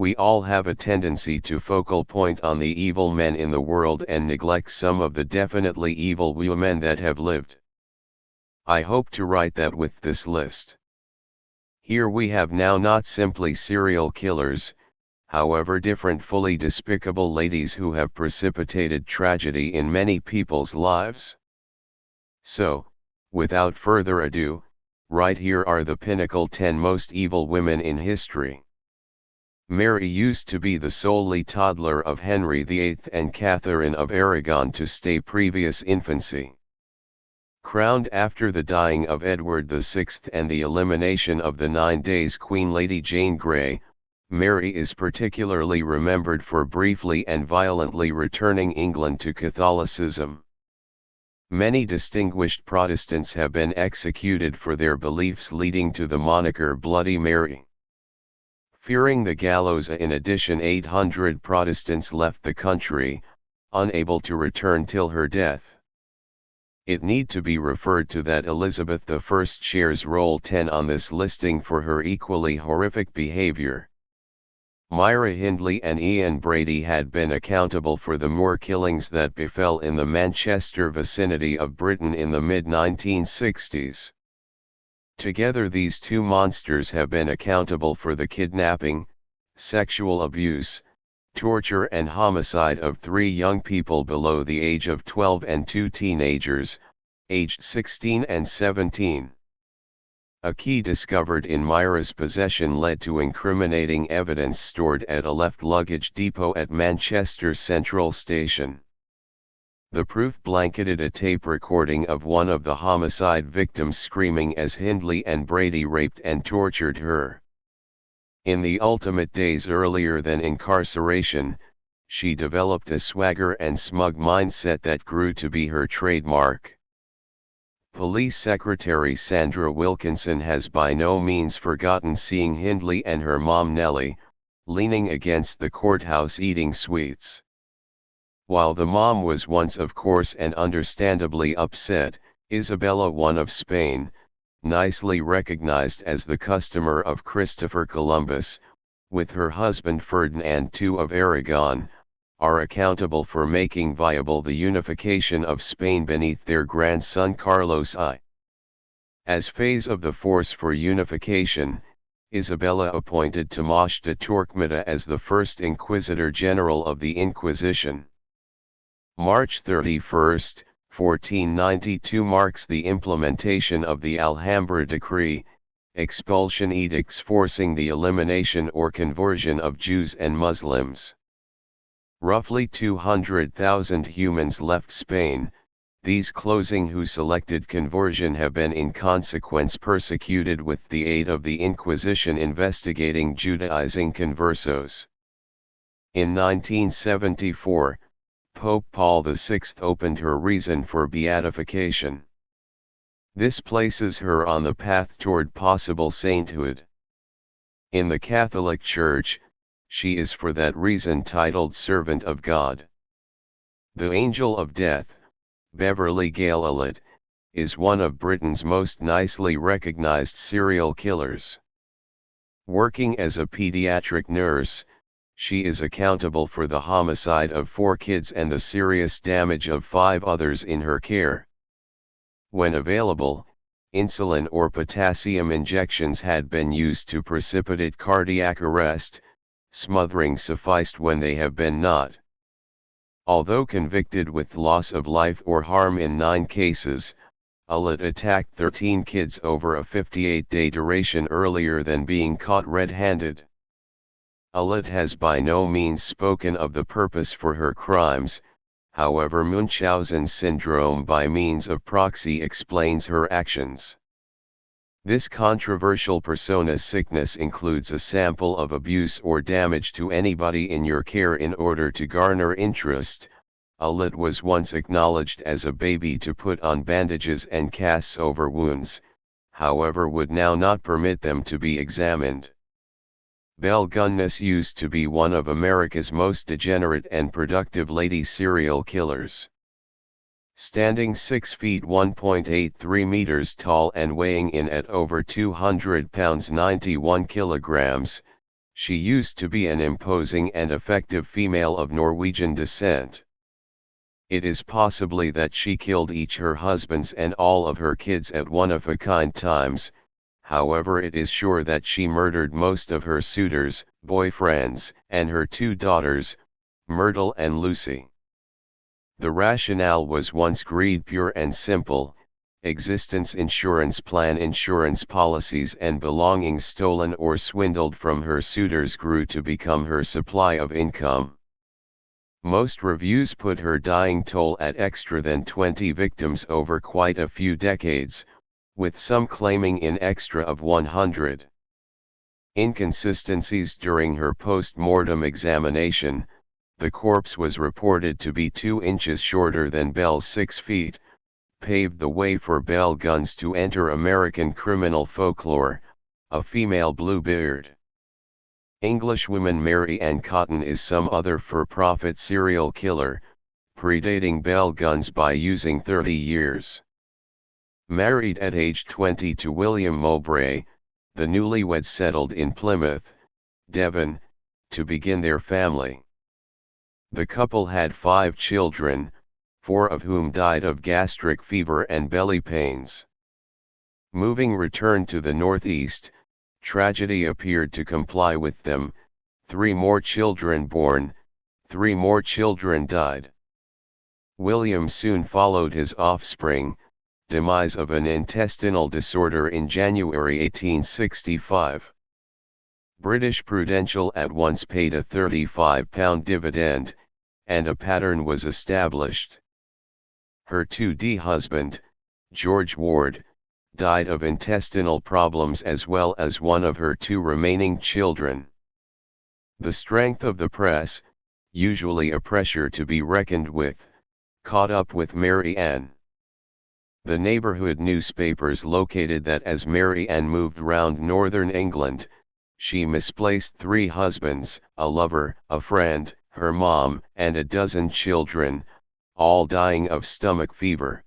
We all have a tendency to focal point on the evil men in the world and neglect some of the definitely evil women that have lived. I hope to write that with this list. Here we have now not simply serial killers, however different, fully despicable ladies who have precipitated tragedy in many people's lives. So, without further ado, right here are the pinnacle 10 most evil women in history. Mary used to be the solely toddler of Henry VIII and Catherine of Aragon to stay previous infancy. Crowned after the dying of Edward VI and the elimination of the 9 Days Queen Lady Jane Grey, Mary is particularly remembered for briefly and violently returning England to Catholicism. Many distinguished Protestants have been executed for their beliefs, leading to the moniker Bloody Mary. Fearing the gallows, in addition, 800 Protestants left the country, unable to return till her death. It need to be referred to that Elizabeth I shares roll 10 on this listing for her equally horrific behavior. Myra Hindley and Ian Brady had been accountable for the Moor killings that befell in the Manchester vicinity of Britain in the mid-1960s. Together these two monsters have been accountable for the kidnapping, sexual abuse, torture and homicide of 3 young people below the age of 12 and 2 teenagers, aged 16 and 17. A key discovered in Myra's possession led to incriminating evidence stored at a left luggage depot at Manchester Central Station. The proof blanketed a tape recording of one of the homicide victims screaming as Hindley and Brady raped and tortured her. In the ultimate days earlier than incarceration, she developed a swagger and smug mindset that grew to be her trademark. Police Secretary Sandra Wilkinson has by no means forgotten seeing Hindley and her mom Nellie, leaning against the courthouse eating sweets. While the mom was once, of course and understandably, upset, Isabella I of Spain, nicely recognized as the customer of Christopher Columbus, with her husband Ferdinand II of Aragon, are accountable for making viable the unification of Spain beneath their grandson Carlos I. As phase of the force for unification, Isabella appointed Tomás de Torquemada as the first Inquisitor General of the Inquisition. March 31, 1492 marks the implementation of the Alhambra Decree, expulsion edicts forcing the elimination or conversion of Jews and Muslims. Roughly 200,000 humans left Spain, these closing who selected conversion have been in consequence persecuted with the aid of the Inquisition investigating Judaizing conversos. In 1974, Pope Paul VI opened her reason for beatification. This places her on the path toward possible sainthood. In the Catholic Church, she is for that reason titled Servant of God. The Angel of Death, Beverly Gayle, is one of Britain's most nicely recognized serial killers. Working as a pediatric nurse, she is accountable for the homicide of 4 kids and the serious damage of 5 others in her care. When available, insulin or potassium injections had been used to precipitate cardiac arrest, smothering sufficed when they have been not. Although convicted with loss of life or harm in 9 cases, Ullett attacked 13 kids over a 58-day duration earlier than being caught red-handed. Ullett has by no means spoken of the purpose for her crimes, however Munchausen's syndrome by means of proxy explains her actions. This controversial persona sickness includes a sample of abuse or damage to anybody in your care in order to garner interest. Ullett was once acknowledged as a baby to put on bandages and casts over wounds, however would now not permit them to be examined. Belle Gunness used to be one of America's most degenerate and productive lady serial killers. Standing 6 feet 1.83 meters tall and weighing in at over 200 pounds 91 kilograms, She used to be an imposing and effective female of Norwegian descent. It is possibly that she killed each her husbands and all of her kids at one-of-a-kind times, however it is sure that she murdered most of her suitors, boyfriends, and her two daughters, Myrtle and Lucy. The rationale was once greed pure and simple, existence insurance plan insurance policies and belongings stolen or swindled from her suitors grew to become her supply of income. Most reviews put her dying toll at extra than 20 victims over quite a few decades, with some claiming in extra of 100. Inconsistencies during her post-mortem examination. The corpse was reported to be 2 inches shorter than Belle's 6 feet, paved the way for Belle Gunness to enter American criminal folklore, a female Bluebeard. Englishwoman Mary Ann Cotton is some other for-profit serial killer, predating Belle Gunness by using 30 years. Married at age 20 to William Mowbray, the newlyweds settled in Plymouth, Devon, to begin their family. The couple had 5 children, 4 of whom died of gastric fever and belly pains. Moving returned to the Northeast, tragedy appeared to comply with them, 3 more children born, 3 more children died. William soon followed his offspring, demise of an intestinal disorder in January 1865. British Prudential at once paid a £35 dividend, and a pattern was established. Her 2D husband, George Ward, died of intestinal problems as well as one of her 2 remaining children. The strength of the press, usually a pressure to be reckoned with, caught up with Mary Ann. The neighborhood newspapers located that as Mary Ann moved round northern England, she misplaced 3 husbands, a lover, a friend, her mom, and a dozen children, all dying of stomach fever.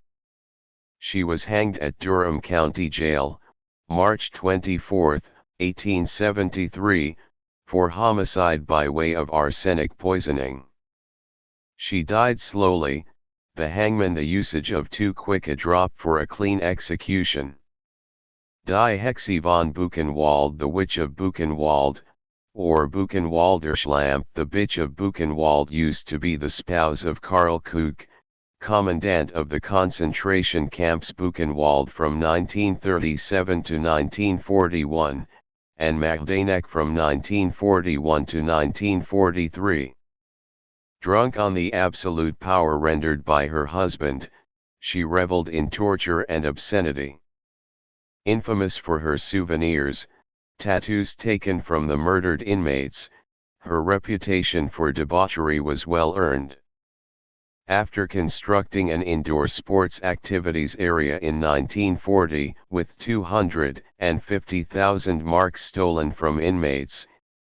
She was hanged at Durham County Jail, March 24, 1873, for homicide by way of arsenic poisoning. She died slowly, the hangman the usage of too quick a drop for a clean execution. Die Hexe von Buchenwald, the Witch of Buchenwald, or Buchenwalderschlamp, the Bitch of Buchenwald, used to be the spouse of Karl Koch, commandant of the concentration camps Buchenwald from 1937 to 1941, and Majdanek from 1941 to 1943. Drunk on the absolute power rendered by her husband, she reveled in torture and obscenity. Infamous for her souvenirs, tattoos taken from the murdered inmates, her reputation for debauchery was well earned. After constructing an indoor sports activities area in 1940, with 250,000 marks stolen from inmates,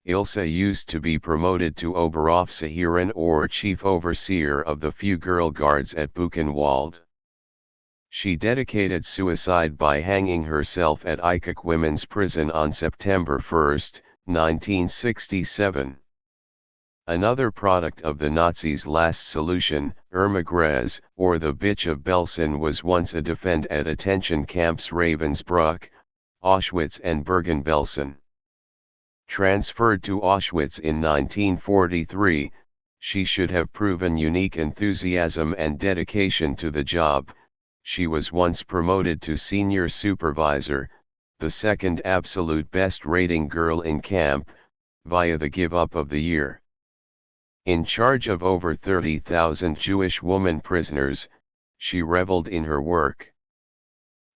Ilse used to be promoted to Oberaufseherin or chief overseer of the few girl guards at Buchenwald. She dedicated suicide by hanging herself at Eichach Women's Prison on September 1, 1967. Another product of the Nazis' last solution, Ermacres, or the Bitch of Belsen, was once a defend at attention camps Ravensbrück, Auschwitz and Bergen-Belsen. Transferred to Auschwitz in 1943, she should have proven unique enthusiasm and dedication to the job. She was once promoted to senior supervisor, the second absolute best rating girl in camp, via the Give Up of the Year. In charge of over 30,000 Jewish woman prisoners, she reveled in her work.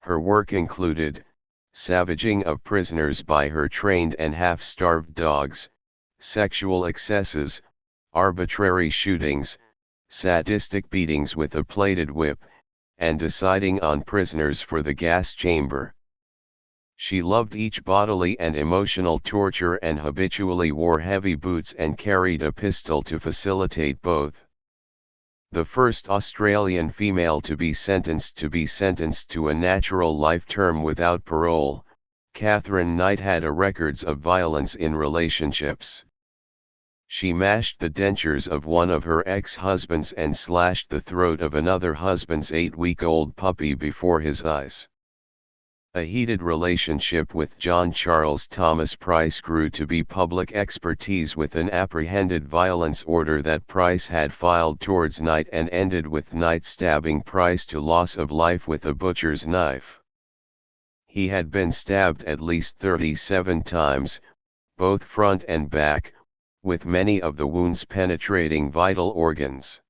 Her work included savaging of prisoners by her trained and half-starved dogs, sexual excesses, arbitrary shootings, sadistic beatings with a plated whip, and deciding on prisoners for the gas chamber. She loved each bodily and emotional torture and habitually wore heavy boots and carried a pistol to facilitate both. The first Australian female to be sentenced to a natural life term without parole, Catherine Knight had a records of violence in relationships. She mashed the dentures of one of her ex-husbands and slashed the throat of another husband's 8-week-old puppy before his eyes. A heated relationship with John Charles Thomas Price grew to be public expertise with an apprehended violence order that Price had filed towards Knight and ended with Knight stabbing Price to loss of life with a butcher's knife. He had been stabbed at least 37 times, both front and back, with many of the wounds penetrating vital organs.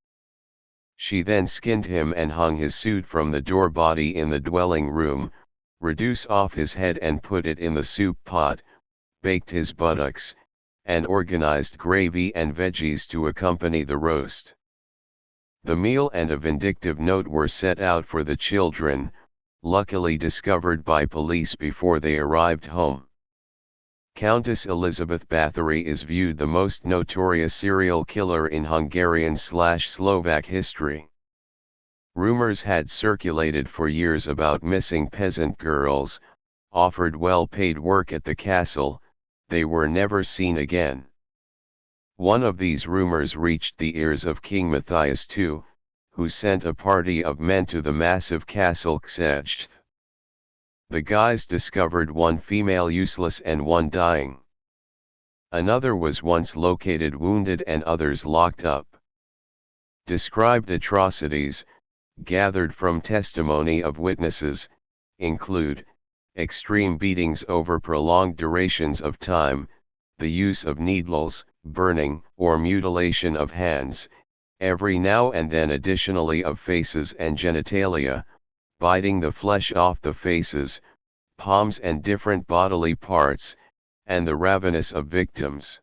She then skinned him and hung his suit from the door body in the dwelling room, reduced off his head and put it in the soup pot, baked his buttocks, and organized gravy and veggies to accompany the roast. The meal and a vindictive note were set out for the children, luckily discovered by police before they arrived home. Countess Elizabeth Bathory is viewed the most notorious serial killer in Hungarian/Slovak history. Rumors had circulated for years about missing peasant girls, offered well-paid work at the castle, they were never seen again. One of these rumors reached the ears of King Matthias II, who sent a party of men to the massive castle Ksecht. The guys discovered one female useless and one dying. Another was once located wounded and others locked up. Described atrocities, gathered from testimony of witnesses, include extreme beatings over prolonged durations of time, the use of needles, burning or mutilation of hands, every now and then additionally of faces and genitalia, biting the flesh off the faces, palms and different bodily parts, and the ravenous of victims.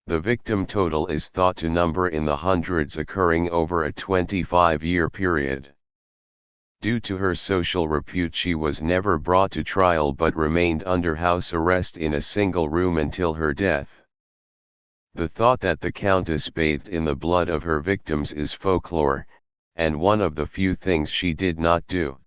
The victim total is thought to number in the hundreds, occurring over a 25-year period. Due to her social repute, she was never brought to trial but remained under house arrest in a single room until her death. The thought that the Countess bathed in the blood of her victims is folklore, and one of the few things she did not do.